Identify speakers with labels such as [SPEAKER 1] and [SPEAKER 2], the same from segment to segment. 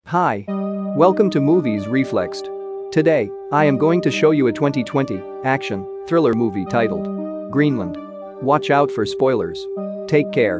[SPEAKER 1] Hi. Welcome to Movies Reflexed. Today, I am going to show you a 2020 action thriller movie titled Greenland. Watch out for spoilers. Take care.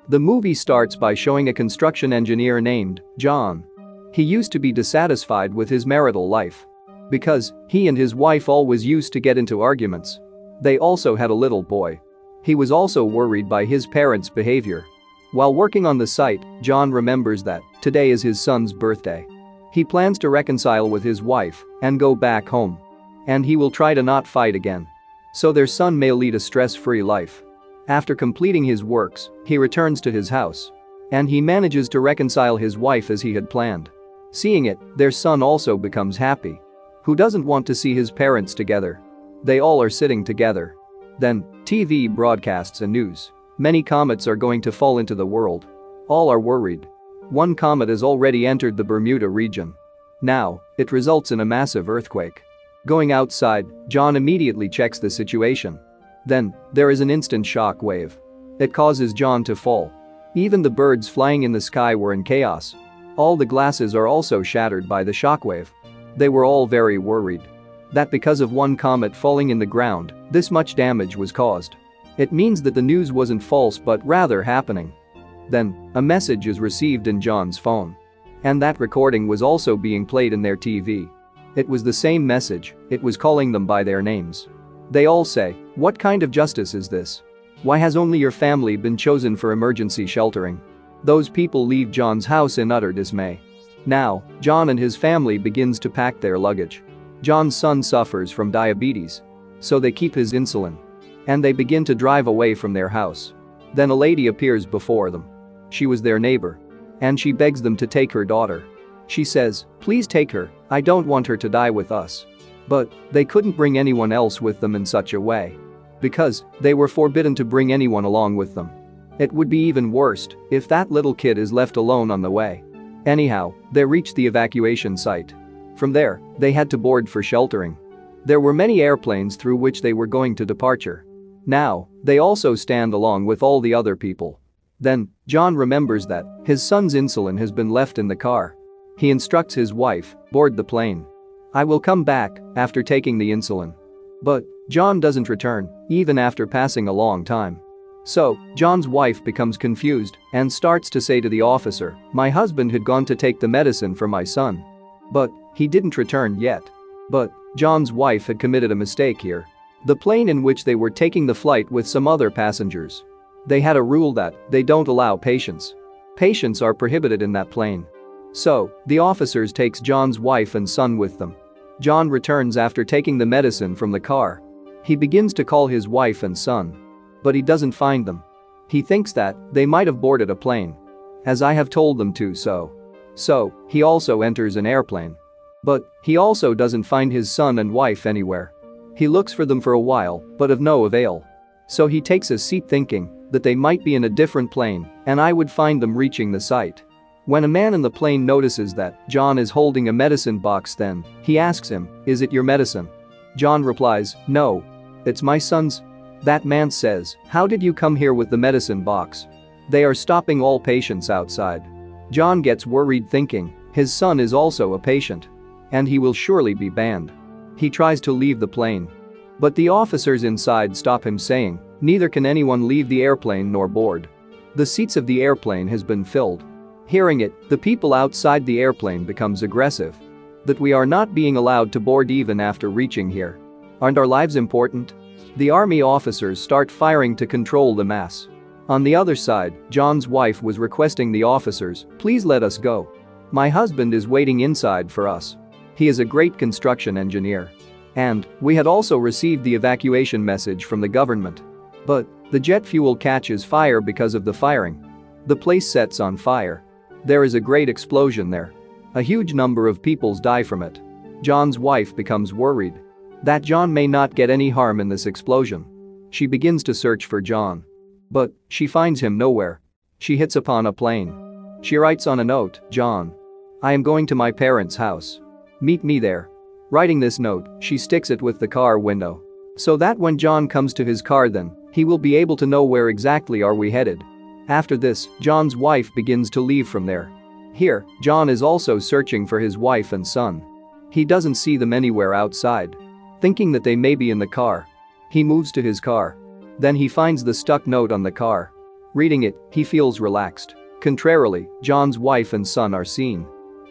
[SPEAKER 1] The movie starts by showing a construction engineer named John. He used to be dissatisfied with his marital life because he and his wife always used to get into arguments. They also had a little boy. He was also worried by his parents' behavior. While working on the site, John remembers that today is his son's birthday. He plans to reconcile with his wife and go back home. And he will try to not fight again. So their son may lead a stress-free life. After completing his works, he returns to his house. And he manages to reconcile his wife as he had planned. Seeing it, their son also becomes happy. Who doesn't want to see his parents together? They all are sitting together. Then, TV broadcasts a news. Many comets are going to fall into the world. All are worried. One comet has already entered the Bermuda region. Now, it results in a massive earthquake. Going outside, John immediately checks the situation. Then, there is an instant shock wave. It causes John to fall. Even the birds flying in the sky were in chaos. All the glasses are also shattered by the shockwave. They were all very worried that because of one comet falling in the ground, this much damage was caused. It means that the news wasn't false but rather happening. Then, a message is received in John's phone. And that recording was also being played in their TV. It was the same message, it was calling them by their names. They all say, "What kind of justice is this? Why has only your family been chosen for emergency sheltering?" Those people leave John's house in utter dismay. Now, John and his family begins to pack their luggage. John's son suffers from diabetes. So they keep his insulin. And they begin to drive away from their house. Then a lady appears before them. She was their neighbor. And she begs them to take her daughter. She says, "Please take her, I don't want her to die with us." But they couldn't bring anyone else with them in such a way. Because they were forbidden to bring anyone along with them. It would be even worse if that little kid is left alone on the way. Anyhow, they reached the evacuation site. From there, they had to board for sheltering. There were many airplanes through which they were going to departure. Now, they also stand along with all the other people. Then, John remembers that his son's insulin has been left in the car. He instructs his wife, "Board the plane. I will come back after taking the insulin." But John doesn't return, even after passing a long time. So, John's wife becomes confused and starts to say to the officer, "My husband had gone to take the medicine for my son. But he didn't return yet." But John's wife had committed a mistake here. The plane in which they were taking the flight with some other passengers. They had a rule that they don't allow patients. Patients are prohibited in that plane. So, the officers takes John's wife and son with them. John returns after taking the medicine from the car. He begins to call his wife and son. But he doesn't find them. He thinks that they might have boarded a plane. As I have told them to so. So, he also enters an airplane. But he also doesn't find his son and wife anywhere. He looks for them for a while, but of no avail. So he takes a seat thinking that they might be in a different plane and I would find them reaching the site. When a man in the plane notices that John is holding a medicine box, then he asks him, "Is it your medicine?" John replies, "No. It's my son's." That man says, "How did you come here with the medicine box?" They are stopping all patients outside. John gets worried thinking his son is also a patient. And he will surely be banned. He tries to leave the plane. But the officers inside stop him saying, "Neither can anyone leave the airplane nor board. The seats of the airplane has been filled." Hearing it, the people outside the airplane becomes aggressive. That we are not being allowed to board even after reaching here. Aren't our lives important? The army officers start firing to control the mass. On the other side, John's wife was requesting the officers, "Please let us go. My husband is waiting inside for us. He is a great construction engineer. And we had also received the evacuation message from the government." But the jet fuel catches fire because of the firing. The place sets on fire. There is a great explosion there. A huge number of people die from it. John's wife becomes worried that John may not get any harm in this explosion. She begins to search for John. But she finds him nowhere. She hits upon a plane. She writes on a note, "John, I am going to my parents' house. Meet me there." Writing this note, she sticks it with the car window. So that when John comes to his car, then he will be able to know where exactly are we headed. After this, John's wife begins to leave from there. Here, John is also searching for his wife and son. He doesn't see them anywhere outside. Thinking that they may be in the car, he moves to his car. Then he finds the stuck note on the car. Reading it, he feels relaxed. Contrarily, John's wife and son are seen.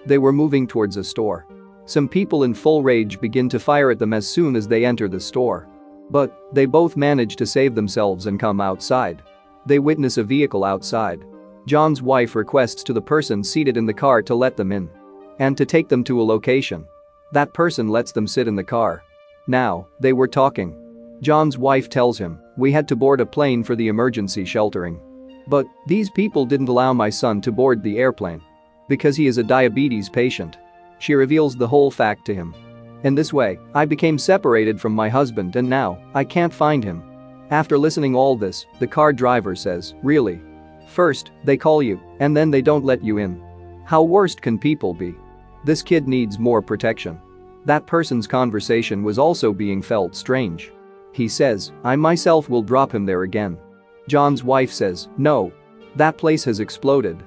[SPEAKER 1] They were moving towards a store. Some people in full rage begin to fire at them as soon as they enter the store. But they both manage to save themselves and come outside. They witness a vehicle outside. John's wife requests to the person seated in the car to let them in and to take them to a location. That person lets them sit in the car. Now, they were talking. John's wife tells him, "We had to board a plane for the emergency sheltering. But these people didn't allow my son to board the airplane because he is a diabetes patient." She reveals the whole fact to him. "In this way, I became separated from my husband and now, I can't find him." After listening all this, the car driver says, "Really? First, they call you, and then they don't let you in. How worst can people be? This kid needs more protection." That person's conversation was also being felt strange. He says, "I myself will drop him there again." John's wife says, "No. That place has exploded.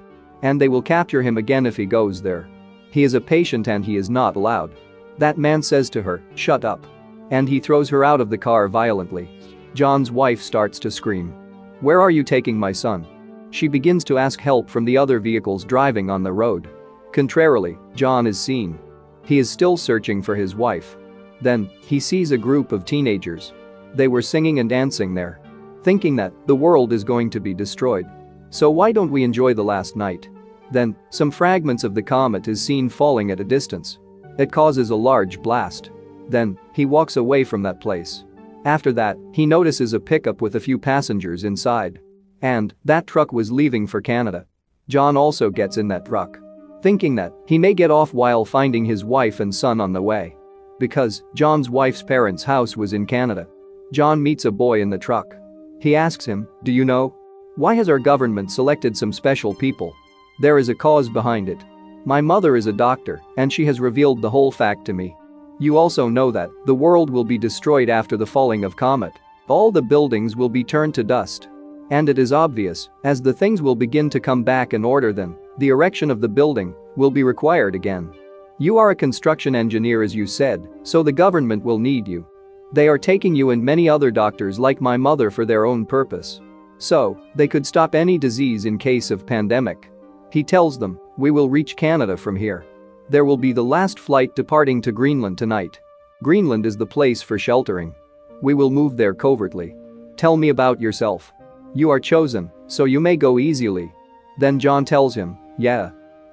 [SPEAKER 1] And they will capture him again if he goes there. He is a patient and he is not allowed." That man says to her, "Shut up." And he throws her out of the car violently. John's wife starts to scream. "Where are you taking my son?" She begins to ask help from the other vehicles driving on the road. Contrarily, John is seen. He is still searching for his wife. Then, he sees a group of teenagers. They were singing and dancing there. Thinking that the world is going to be destroyed. So why don't we enjoy the last night? Then, some fragments of the comet is seen falling at a distance. It causes a large blast. Then, he walks away from that place. After that, he notices a pickup with a few passengers inside. And that truck was leaving for Canada. John also gets in that truck, thinking that he may get off while finding his wife and son on the way. Because John's wife's parents' house was in Canada. John meets a boy in the truck. He asks him, "Do you know? Why has our government selected some special people? There is a cause behind it. My mother is a doctor, and she has revealed the whole fact to me. You also know that the world will be destroyed after the falling of comet. All the buildings will be turned to dust. And it is obvious, as the things will begin to come back in order, then the erection of the building will be required again. You are a construction engineer as you said, so the government will need you. They are taking you and many other doctors like my mother for their own purpose. So, they could stop any disease in case of pandemic." He tells them, "We will reach Canada from here. There will be the last flight departing to Greenland tonight. Greenland is the place for sheltering. We will move there covertly. Tell me about yourself. You are chosen, so you may go easily." Then John tells him, "Yeah.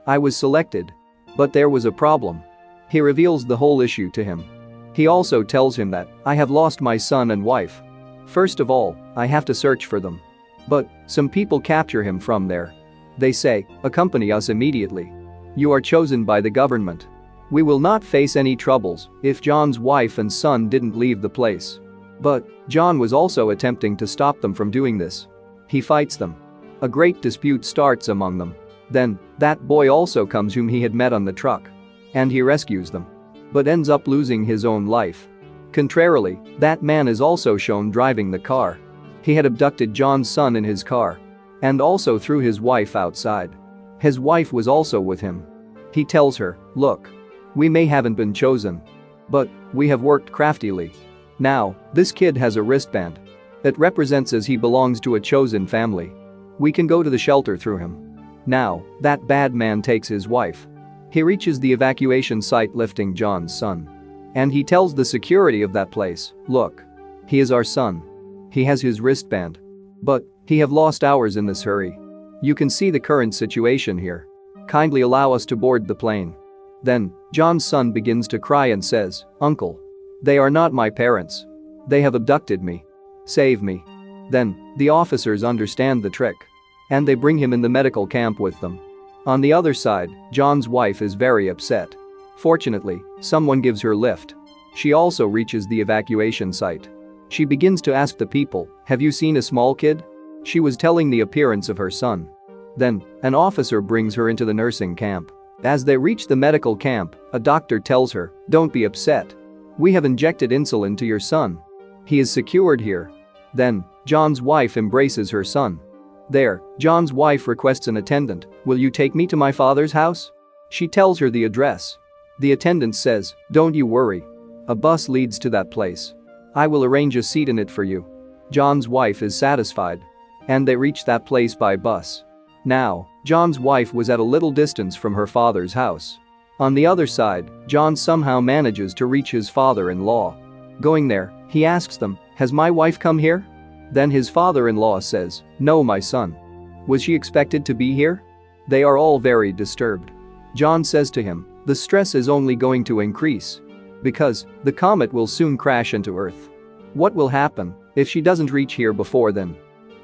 [SPEAKER 1] I was selected. But there was a problem." He reveals the whole issue to him. He also tells him that, "I have lost my son and wife. First of all, I have to search for them. But some people capture him from there. They say, 'Accompany us immediately. You are chosen by the government.' We will not face any troubles if John's wife and son didn't leave the place." But John was also attempting to stop them from doing this. He fights them. A great dispute starts among them. Then, that boy also comes whom he had met on the truck. And he rescues them. But ends up losing his own life. Contrarily, that man is also shown driving the car. He had abducted John's son in his car. And also threw his wife outside. His wife was also with him. He tells her, "Look. We may haven't been chosen. But we have worked craftily. Now, this kid has a wristband. It represents as he belongs to a chosen family. We can go to the shelter through him." Now, that bad man takes his wife. He reaches the evacuation site lifting John's son. And he tells the security of that place, "Look. He is our son. He has his wristband. But he have lost ours in this hurry. You can see the current situation here. Kindly allow us to board the plane." Then, John's son begins to cry and says, "Uncle. They are not my parents. They have abducted me. Save me." Then, the officers understand the trick. And they bring him in the medical camp with them. On the other side, John's wife is very upset. Fortunately, someone gives her a lift. She also reaches the evacuation site. She begins to ask the people, "Have you seen a small kid?" She was telling the appearance of her son. Then, an officer brings her into the nursing camp. As they reach the medical camp, a doctor tells her, "Don't be upset. We have injected insulin to your son. He is secured here." Then, John's wife embraces her son. There, John's wife requests an attendant. "Will you take me to my father's house?" She tells her the address. The attendant says, "Don't you worry. A bus leads to that place. I will arrange a seat in it for you." John's wife is satisfied. And they reach that place by bus. Now, John's wife was at a little distance from her father's house. On the other side, John somehow manages to reach his father-in-law. Going there, he asks them, "Has my wife come here?" Then his father-in-law says, "No, my son. Was she expected to be here?" They are all very disturbed. John says to him, "The stress is only going to increase. Because the comet will soon crash into Earth. What will happen if she doesn't reach here before then?"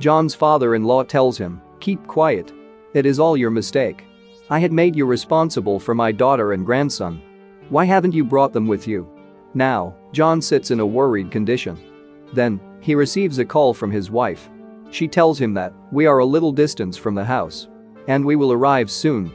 [SPEAKER 1] John's father-in-law tells him, "Keep quiet. It is all your mistake. I had made you responsible for my daughter and grandson. Why haven't you brought them with you?" Now, John sits in a worried condition. Then, he receives a call from his wife. She tells him that, "We are a little distance from the house. And we will arrive soon."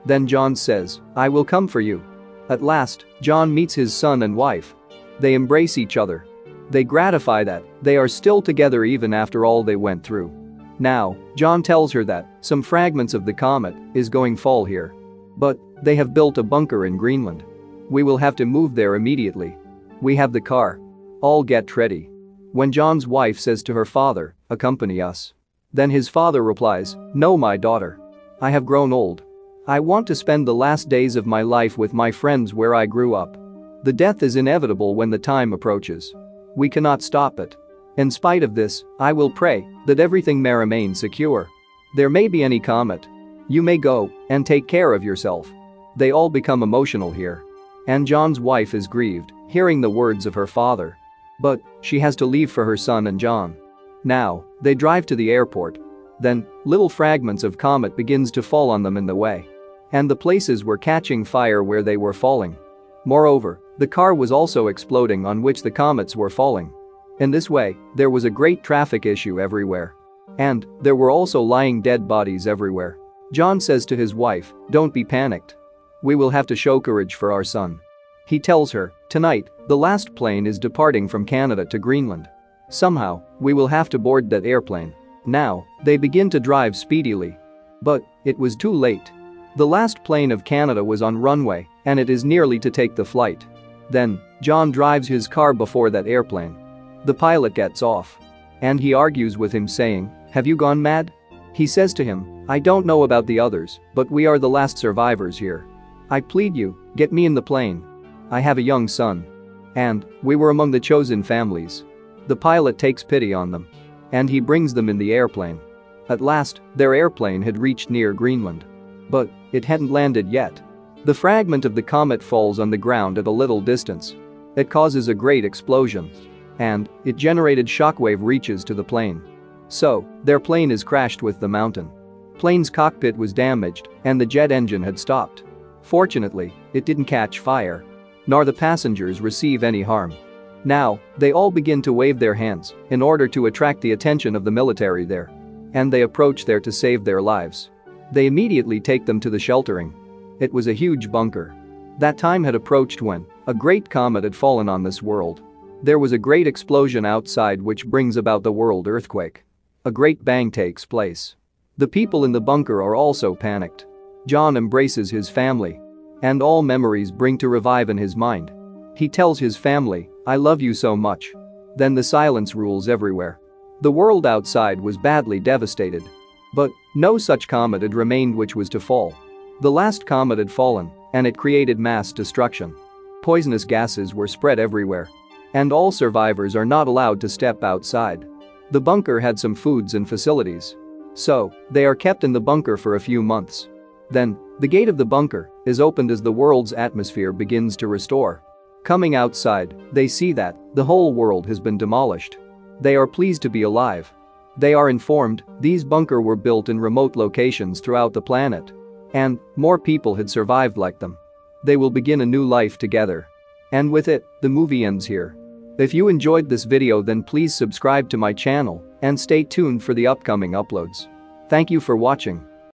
[SPEAKER 1] Then John says, "I will come for you." At last, John meets his son and wife. They embrace each other. They gratify that they are still together even after all they went through. Now, John tells her that some fragments of the comet is going fall here. But they have built a bunker in Greenland. We will have to move there immediately. We have the car. All get ready. When John's wife says to her father, "Accompany us." Then his father replies, "No, my daughter. I have grown old. I want to spend the last days of my life with my friends where I grew up. The death is inevitable when the time approaches. We cannot stop it. In spite of this, I will pray that everything may remain secure. There may be any comet. You may go and take care of yourself." They all become emotional here. And John's wife is grieved, hearing the words of her father. But she has to leave for her son and John. Now, they drive to the airport. Then, little fragments of comet begins to fall on them in the way. And the places were catching fire where they were falling. Moreover, the car was also exploding on which the comets were falling. In this way, there was a great traffic issue everywhere. And there were also lying dead bodies everywhere. John says to his wife, "Don't be panicked. We will have to show courage for our son." He tells her, "Tonight, the last plane is departing from Canada to Greenland. Somehow, we will have to board that airplane." Now, they begin to drive speedily. But it was too late. The last plane of Canada was on runway, and it is nearly to take the flight. Then, John drives his car before that airplane. The pilot gets off. And he argues with him saying, "Have you gone mad?" He says to him, "I don't know about the others, but we are the last survivors here. I plead you, get me in the plane. I have a young son. And we were among the chosen families." The pilot takes pity on them. And he brings them in the airplane. At last, their airplane had reached near Greenland. But it hadn't landed yet. The fragment of the comet falls on the ground at a little distance. It causes a great explosion. And it generated shockwave reaches to the plane. So, their plane is crashed with the mountain. Plane's cockpit was damaged and the jet engine had stopped. Fortunately, it didn't catch fire. Nor the passengers receive any harm. Now, they all begin to wave their hands in order to attract the attention of the military there. And they approach there to save their lives. They immediately take them to the sheltering. It was a huge bunker. That time had approached when a great comet had fallen on this world. There was a great explosion outside which brings about the world earthquake. A great bang takes place. The people in the bunker are also panicked. John embraces his family. And all memories bring to revive in his mind. He tells his family, "I love you so much." Then the silence rules everywhere. The world outside was badly devastated. But no such comet had remained which was to fall. The last comet had fallen, and it created mass destruction. Poisonous gases were spread everywhere. And all survivors are not allowed to step outside. The bunker had some foods and facilities. So, they are kept in the bunker for a few months. Then, the gate of the bunker is opened as the world's atmosphere begins to restore. Coming outside, they see that the whole world has been demolished. They are pleased to be alive. They are informed these bunkers were built in remote locations throughout the planet. And more people had survived like them. They will begin a new life together. And with it, the movie ends here. If you enjoyed this video, then please subscribe to my channel and stay tuned for the upcoming uploads. Thank you for watching.